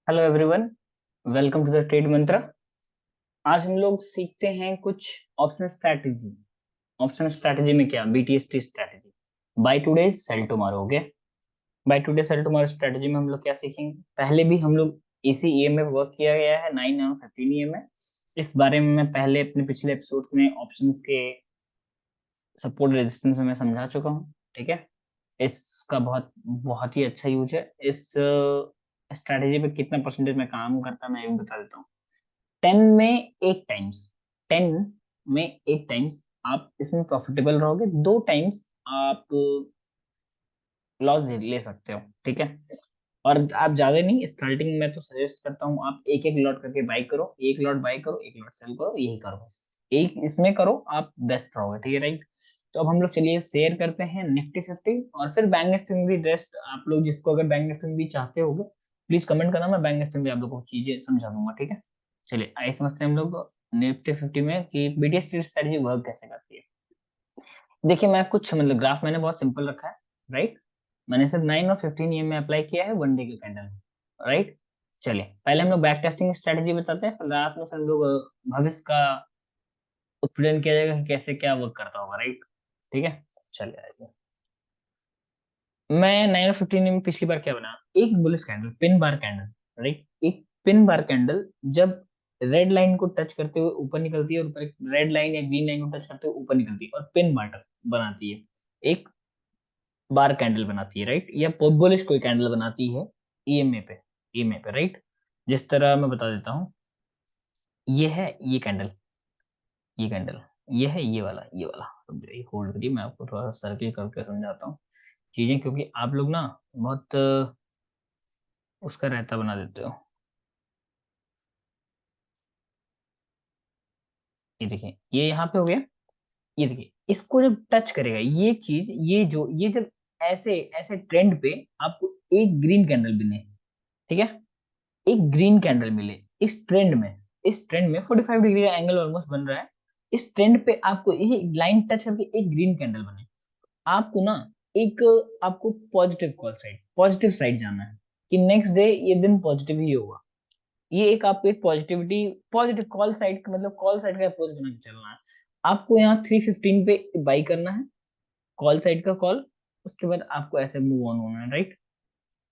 Hello everyone, welcome to the trade Mantra. आज हम लोग सीखते हैं कुछ ऑप्शन स्ट्रैटेजी। ऑप्शन स्ट्रैटेजी में क्या, BTST strategy, buy today sell tomorrow. Okay, buy today sell tomorrow strategy में हम लोग क्या सीखेंगे। पहले भी हम लोग इसी ईएम में वर्क किया गया है, 9 और 15 ईएम में। इस बारे में मैं पहले अपने पिछले एपिसोड्स में ऑप्शंस के सपोर्ट रेजिस्टेंस में मैं समझा चुका हूँ। ठीक है, इसका बहुत बहुत ही अच्छा यूज है। इस स्ट्रैटेजी पे कितना परसेंटेज में काम करता है मैं ये भी बता देता हूँ। 10 में 8 टाइम्स, 10 में 8 टाइम्स आप इसमें प्रॉफिटेबल रहोगे, 2 टाइम्स आप लॉस ले सकते हो। ठीक है, और आप ज्यादा नहीं, स्टार्टिंग में तो सजेस्ट करता हूँ आप एक एक लॉट करके बाई करो, एक लॉट बाई करो, एक लॉट सेल करो, यही करो, बस एक इसमें करो, आप बेस्ट रहोगे। ठीक है, राइट। तो अब हम लोग चलिए शेयर करते हैं निफ्टी 50 और फिर बैंक निफ्टी में भी। जस्ट आप लोग जिसको अगर बैंक निफ्टी में भी चाहते होगे प्लीज कमेंट करना, मैं बैंक निफ्टी में भी आप लोगों को चीजें समझा दूंगा। ठीक है, चलिए आइए समझते हैं हम लोग निफ्टी 50 में कि बीटीएस स्ट्रेटजी वर्क कैसे करती है। देखिए मैं कुछ मतलब ग्राफ मैंने बहुत सिंपल रखा है, राइट। मैंने सिर्फ 9 और 15 ईएम में अप्लाई किया है वन डे के कैंडल में, राइट। चलिए पहले हम लोग बैक टेस्टिंग स्ट्रेटजी बताते हैं, फिर रात में फिर हम लोग भविष्य का उत्पादन किया जाएगा कि कैसे क्या वर्क करता होगा, राइट। ठीक है, चलिए आइए। मैं 9 और 15 में पिछली बार क्या बना, एक bullish candle, pin bar candle, right. एक पिन बार कैंडल जब रेड लाइन को टच करते हुए ऊपर निकलती है और ऊपर एक रेड लाइन या ग्रीन लाइन को टच करते हुए ऊपर निकलती है और पिन बार बनाती है, एक बार कैंडल बनाती है, राइट, या बुलिश कोई कैंडल बनाती है ईएमए पे, ईएमए पे, राइट। जिस तरह मैं बता देता हूँ, ये है ये कैंडल, ये कैंडल, ये है ये वाला। होल्ड करिए, मैं आपको थोड़ा सा सर्किल करके समझाता हूँ चीजें, क्योंकि आप लोग ना बहुत उसका रहता बना देते हो। ये देखिए, ये यहाँ पे हो गया। ये देखिए, इसको जब टच करेगा ये चीज, ये जो ये जब ऐसे ऐसे ट्रेंड पे आपको एक ग्रीन कैंडल मिले, ठीक है, एक ग्रीन कैंडल मिले इस ट्रेंड में, इस ट्रेंड में 45 डिग्री का एंगल ऑलमोस्ट बन रहा है। इस ट्रेंड पे आपको ये लाइन टच करके एक ग्रीन कैंडल बने, आपको ना एक आपको positive call side, positive side जाना है कि नेक्स्ट डे ये दिन पॉजिटिव ही होगा। ये एक आपको एक पॉजिटिविटी, पॉजिटिव कॉल साइड मतलब कॉल साइड का अप्रोच बना के चलना है। आपको यहाँ 315 पे बाई करना है, कॉल साइड का कॉल। उसके बाद आपको ऐसे मूव ऑन होना है, राइट।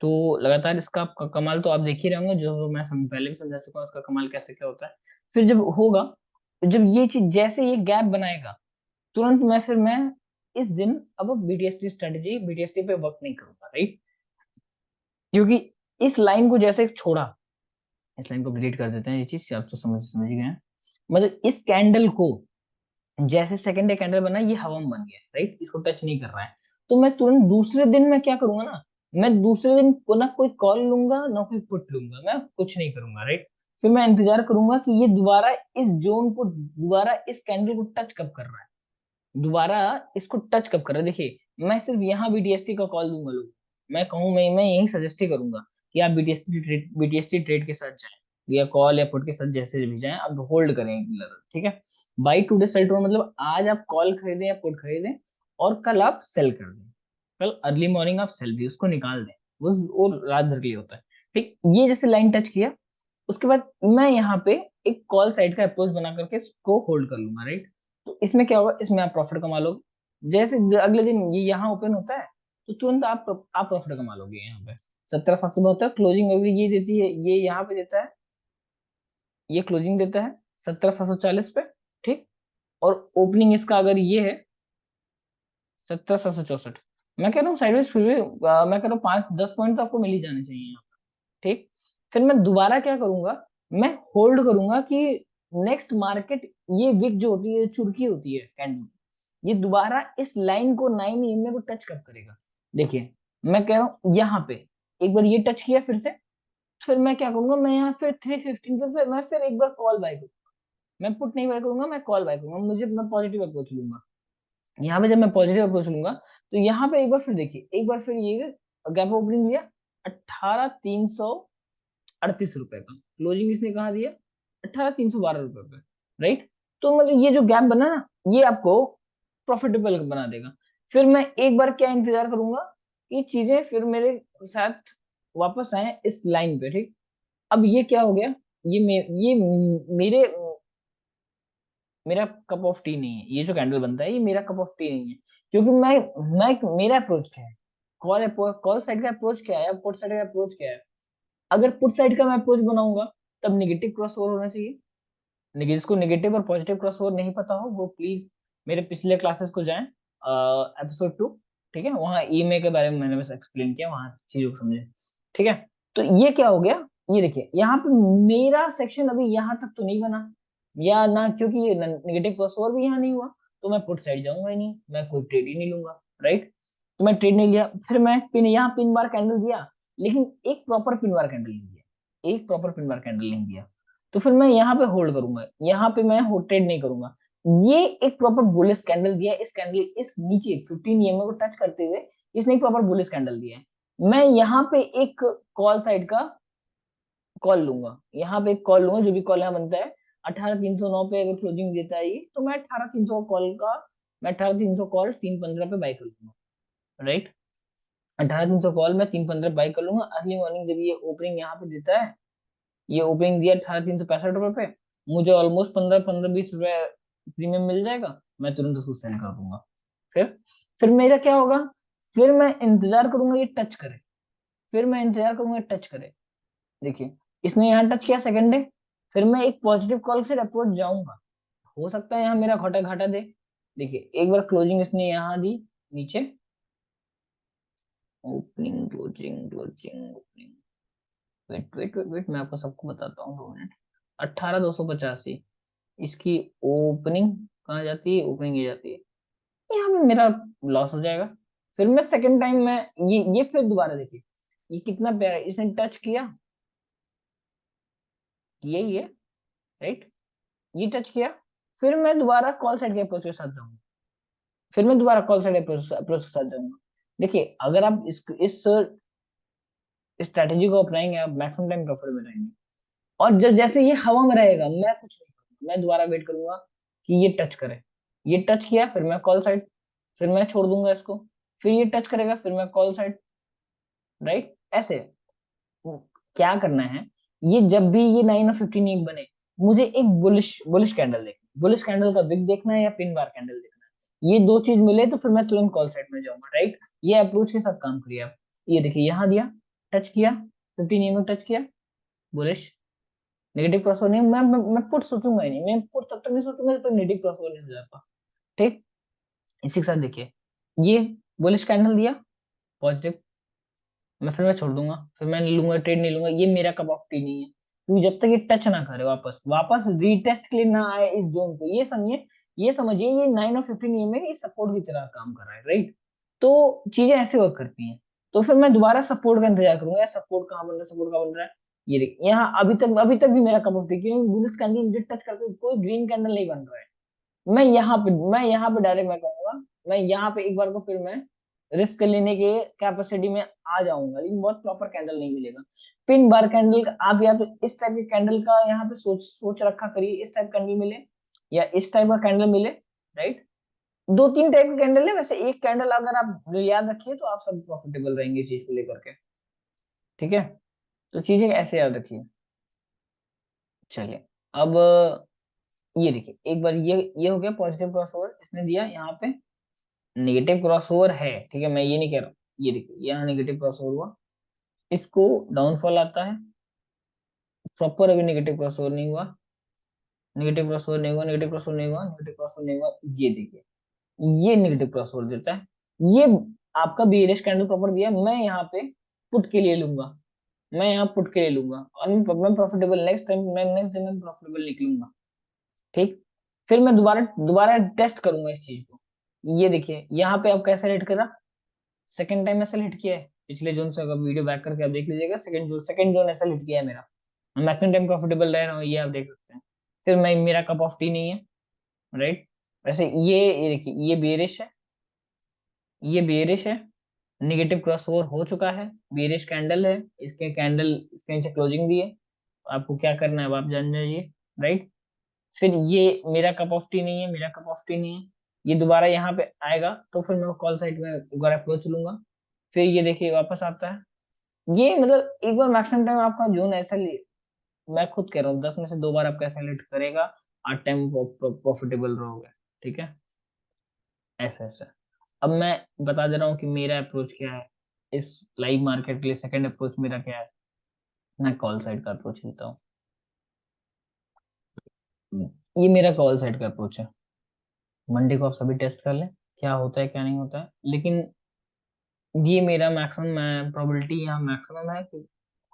तो लगातार इसका कमाल तो आप देख ही रहे होंगे, जो मैं पहले भी समझा चुका हूँ इसका कमाल कैसे क्या होता है। फिर जब होगा, जब ये चीज जैसे ये गैप बनाएगा, तुरंत मैं इस दिन अब बीटीएसटी स्ट्रेटेजी, बीटीएसटी पे वर्क नहीं करूंगा, राइट। क्योंकि इस लाइन को जैसे छोड़ा, इस लाइन को डिलीट कर देते हैं, ये चीज आप तो समझ ही गए हैं। मतलब इस कैंडल को जैसे सेकंड डे कैंडल बना, ये हवा में बन गया, राइट, इसको टच नहीं कर रहा है। तो मैं तुरंत दूसरे दिन में क्या करूंगा ना, मैं दूसरे दिन को ना कोई कॉल लूंगा ना कोई पुट लूंगा, मैं कुछ नहीं करूंगा, राइट। फिर मैं इंतजार करूंगा कि ये दोबारा इस जोन को, दोबारा इस कैंडल को टच कब कर रहा है, दोबारा इसको टच कब कर रहा है। देखिए मैं सिर्फ यहाँ बीटीएसटी का कॉल दूंगा लोग, मैं कहूँ, मैं यही सजेस्ट ही करूंगा कि आप बीटीएसटी ट्रेड के साथ जाएं, या कॉल या पुट के साथ जैसे भी जाएं, आप होल्ड करें एक लेवल, ठीक है। बाई टू डे सेल मतलब आज आप कॉल खरीदें या पुट खरीदें और कल आप सेल कर दें, कल अर्ली मॉर्निंग आप सेल भी उसको निकाल दें, वो रात भर के लिए होता है। ठीक, ये जैसे लाइन टच किया, उसके बाद मैं यहाँ पे एक कॉल साइड का अप्रोच बना करके इसको होल्ड कर लूंगा, राइट। तो इसमें क्या होगा, इसमें आप प्रॉफिट कमा लोगे। जैसे अगले दिन ये यहाँ ओपन होता है तो तुरंत आप प्रॉफिट कमा लोगे। यहाँ पे 17,772 क्लोजिंग अभी ये देती है, ये यहाँ पे देता है, ये क्लोजिंग देता है 17,740 पे, ठीक। और ओपनिंग इसका अगर ये है 17,764, मैं कह रहा हूँ साइडवेज फिर भी मैं कह रहा हूँ 5-10 पॉइंट तो आपको मिल ही जाने चाहिए यहाँ पे, ठीक। फिर मैं दोबारा क्या करूंगा, मैं होल्ड करूंगा कि नेक्स्ट मार्केट, ये विक जो होती है, चुरकी होती है कैंडल, ये दोबारा इस लाइन को 9 ईएमए को टच कब करेगा। देखिए मैं कह रहा हूँ यहाँ पे एक बार ये टच किया फिर से, फिर मैं क्या करूंगा, मैं यहाँ फिर 315 पे फिर मैं फिर एक बार कॉल बाय करूंगा। मैं पुट नहीं बाय करूंगा, मैं कॉल बाय करूंगा, मुझे मैं पॉजिटिव अप्रोच लूंगा। यहाँ पे जब मैं पॉजिटिव अप्रोच लूंगा तो यहाँ पे एक बार फिर देखिए, एक बार फिर ये गैप ओपनिंग लिया 18,338 रुपए का, क्लोजिंग इसने कहा दिया 18,312 रुपए पे, राइट। तो मतलब ये जो गैप बना ना, ये आपको प्रॉफिटेबल बना देगा। फिर मैं एक बार क्या इंतजार करूंगा कि चीजें फिर मेरे साथ वापस आए इस लाइन पे, ठीक। अब ये क्या हो गया, ये मेरे मेरा कप ऑफ टी नहीं है, ये जो कैंडल बनता है ये मेरा कप ऑफ टी नहीं है, क्योंकि मैं मेरा अप्रोच क्या है, कॉल साइड का अप्रोच क्या है, पुट साइड का अप्रोच क्या है। अगर पुट साइड का मैं अप्रोच बनाऊंगा तब निगेटिव क्रॉस ओवर होना चाहिए। जिसको नेगेटिव और पॉजिटिव क्रॉस ओवर नहीं पता हो वो प्लीज मेरे पिछले क्लासेस को जाएं, एपिसोड 2, ठीक है, वहाँ ईएमए के बारे में मैंने बस एक्सप्लेन किया, वहाँ चीजों को समझे, ठीक है। तो ये क्या हो गया, ये देखिए यहाँ पे मेरा सेक्शन अभी यहाँ तक तो नहीं बना, या ना, क्योंकि ये नेगेटिव क्रॉस ओवर भी यहाँ नहीं हुआ, तो मैं पुट साइड जाऊंगा ही नहीं, मैं कोई ट्रेड ही नहीं लूंगा, राइट। तो मैं ट्रेड नहीं लिया, फिर मैं पिन यहाँ पिन बार कैंडल दिया, लेकिन एक प्रॉपर पिन बार कैंडल नहीं दिया, एक प्रॉपर पिन बार कैंडल नहीं दिया, तो फिर मैं यहाँ पे होल्ड करूंगा, यहाँ पे मैं ट्रेड नहीं करूंगा। ये एक प्रॉपर बुलिश कैंडल दिया है, इस कैंडल इस नीचे 15 ईएमए को टच करते हुए इसने एक प्रॉपर बुलिश कैंडल दिया है। मैं यहाँ पे एक कॉल साइड का कॉल लूंगा, यहाँ पे एक कॉल लूंगा, जो भी कॉल यहाँ बनता है 18,309 पे अगर क्लोजिंग देता है ये, तो मैं 18,300 कॉल का, मैं 18,300 कॉल 315 पे बाई कर लूंगा, राइट। 18,300 कॉल मैं 315 बाई कर लूंगा अर्ली मॉर्निंग, जब ये ओपनिंग यहाँ पे देता है, ये ओपनिंग दिया 18,365 रुपए पे, मुझे ऑलमोस्ट 15-15-20 रुपए प्रीमियम मिल जाएगा, मैं तुरंत उसको सेल कर दूंगा। फिर फिर मेरा क्या होगा, फिर मैं इंतजार करूंगा ये टच करे, फिर मैं इंतजार करूंगा टच करे, देखिए इसने यहाँ टच किया सेकंड डे, फिर मैं एक पॉजिटिव कॉल से अप्रोच जाऊंगा, हो सकता है यहाँ मेरा घाटा घाटा दे, देखिए एक बार क्लोजिंग इसने यहाँ दी नीचे, opening closing closing opening, wait wait wait wait मैं आपको सबको बताता हूँ, 2 मिनट। 18,285 इसकी ओपनिंग कहाँ जाती है, ओपनिंग ये जाती है, यहाँ पे मेरा लॉस हो जाएगा। फिर मैं सेकंड टाइम मैं ये फिर दोबारा देखिए, ये कितना प्यारा इसने टच किया, यही है, राइट, ये टच किया, फिर मैं दोबारा कॉल साइड के अप्रोच के साथ जाऊंगा, फिर मैं दोबारा कॉल साइड अप्रोच के साथ जाऊंगा। देखिए अगर आप इस स्ट्रेटेजी को अपनाएंगे आप मैक्सिमम टाइम प्रॉफिट में रहेंगे। और जब जैसे ये हवा में रहेगा मैं कुछ नहीं करूंगा, मैं दोबारा वेट करूंगा कि ये टच करे, ये टच किया फिर मैं कॉल साइड, फिर मैं छोड़ दूंगा इसको, फिर ये टच करेगा फिर मैं कॉल साइड, राइट, ऐसे। क्या करना है, ये जब भी ये 9 और 15 एक बने, मुझे एक बुलिश बुलिश कैंडल देखना, बुलिश कैंडल का विक देखना है या पिन बार कैंडल देखना है, ये दो चीज मिले तो फिर मैं तुरंत कॉल साइड में जाऊंगा, राइट। ये अप्रोच के साथ काम करिए आप, ये देखिए यहाँ दिया, टच किया, 15 टच किया, बुलिश, नेगेटिव क्रॉसओवर नहीं, मैं पुट सोचूंगा ही नहीं, मैं पुट तब तक नहीं सोचूंगा जब तक नेगेटिव क्रॉसओवर नहीं हो जाता, ठीक। इसी के साथ देखिए ये बुलिश कैंडल दिया पॉजिटिव, मैं छोड़ दूंगा, फिर मैं नहीं लूंगा, ट्रेड नहीं लूंगा, ये मेरा कप ऑफ टी नहीं है, क्योंकि जब तक ये टच ना करे वापस वापस रीटेस्ट के लिए ना आए इस जोन को, ये समझिए, ये समझिए ये 9 और 15 में ये सपोर्ट की तरह काम कर रहा है, राइट। तो चीजें ऐसे वर्क करती हैं, तो फिर मैं दोबारा सपोर्ट का इंतजार करूंगा, यार सपोर्ट कहाँ बन रहा है, सपोर्ट कहाँ बन रहा है, ये देखिए यहाँ अभी तक भी मेरा कप ऑफ टी, क्योंकि बुलिश कैंडल मुझे टच करके कोई ग्रीन कैंडल नहीं बन रहा है, मैं यहाँ पे डायरेक्ट मैं कहूंगा, मैं यहाँ पे एक बार को फिर मैं रिस्क लेने के कैपेसिटी में आ जाऊंगा, लेकिन बहुत प्रॉपर कैंडल नहीं मिलेगा। पिन बार कैंडल आप या तो इस टाइप के कैंडल का यहाँ पे सोच सोच रखा करिए, इस टाइप कैंडल मिले या इस टाइप का कैंडल मिले, राइट। 2-3 टाइप के कैंडल है वैसे, एक कैंडल अगर आप याद रखिए तो आप सब प्रॉफिटेबल रहेंगे इस चीज को लेकर के, ठीक है। तो चीजें ऐसे याद रखिए। चलिए अब ये देखिए एक बार ये हो गया पॉजिटिव क्रॉसओवर इसने दिया यहाँ पे, नेगेटिव क्रॉसओवर है, ठीक है, मैं ये नहीं कह रहा हूँ, ये देखिए यहाँ नेगेटिव क्रॉसओवर हुआ, इसको डाउनफॉल आता है, प्रॉपर अभी नेगेटिव क्रॉसओवर नहीं हुआ, नेगेटिव क्रॉसओवर नहीं हुआ, नेगेटिव क्रॉसओवर नहीं हुआ, नेगेटिव क्रॉसओवर नहीं हुआ, ये देखिए ये नेगेटिव क्रॉसओवर देता है, ये आपका बेयरिश कैंडल प्रॉपर दिया, मैं यहाँ पे पुट के लिए लूंगा, मैं यहाँ पुट के लिए लूंगा और मैं प्रॉफिटेबल नेक्स्ट टाइम, मैं नेक्स्ट डे में प्रॉफिटेबल निकलूंगा, ठीक। फिर मैं दोबारा दोबारा टेस्ट करूंगा इस चीज को, ये देखिए यहाँ पे अब कैसे रेट करा, सेकंड टाइम ऐसा हिट किया है, पिछले जोन से अगर वीडियो बैक करके आप देख लीजिएगा, सेकंड जोन ऐसा हिट किया है मेरा, मैं मैक्सिमम टाइम प्रॉफिटेबल रह रहा हूँ, ये आप देख सकते हैं। फिर मैं मेरा कप ऑफ टी नहीं है, राइट। वैसे ये देखिए ये बेरिश है, नेगेटिव क्रॉसओवर हो चुका है, बेरिश कैंडल है, इसके नीचे क्लोजिंग दी है, आपको क्या करना है अब आप जान जाइए, राइट। फिर ये मेरा कप ऑफ टी नहीं है, मेरा कप ऑफ टी नहीं है, ये दोबारा यहाँ पे आएगा तो फिर मैं कॉल साइड में एक बार अप्रोच लूंगा, फिर ये देखिए वापस आता है, ये मतलब एक बार मैक्सिमम टाइम आपका जोन ऐसा मैं खुद कह रहा हूँ 10 में से 2 बार आपका ऐसा हिट करेगा, 8 टाइम प्रॉफिटेबल रहोगे। ठीक है, ऐसा ऐसा। अब मैं बता दे रहा हूँ कि मेरा अप्रोच क्या है इस लाइव मार्केट के लिए। सेकंड अप्रोच मेरा क्या है, मैं कॉल साइड का अप्रोच लेता हूँ। ये मेरा कॉल साइड का अप्रोच है। मंडे को आप सभी टेस्ट कर लें क्या होता है क्या नहीं होता है, लेकिन ये मेरा मैक्सिमम मैं प्रोबेबिलिटी यहाँ मैक्सिमम है कि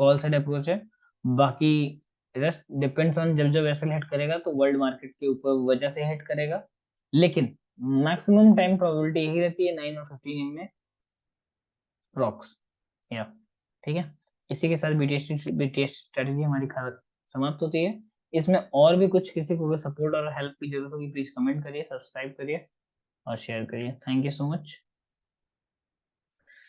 कॉल साइड अप्रोच है। बाकी रेस्ट डिपेंड्स ऑन, जब जब ऐसे हिट करेगा तो वर्ल्ड मार्केट के ऊपर वजह से हिट करेगा, लेकिन मैक्सिमम टाइम प्रोबेबिलिटी यही रहती है 9 और 15 में रॉक्स या। ठीक है, इसी के साथ बीटीएस स्ट्रेटेजी हमारी समाप्त होती है। इसमें और भी कुछ किसी को सपोर्ट और हेल्प की जरूरत होगी प्लीज कमेंट करिए, सब्सक्राइब करिए और शेयर करिए। Thank you so much.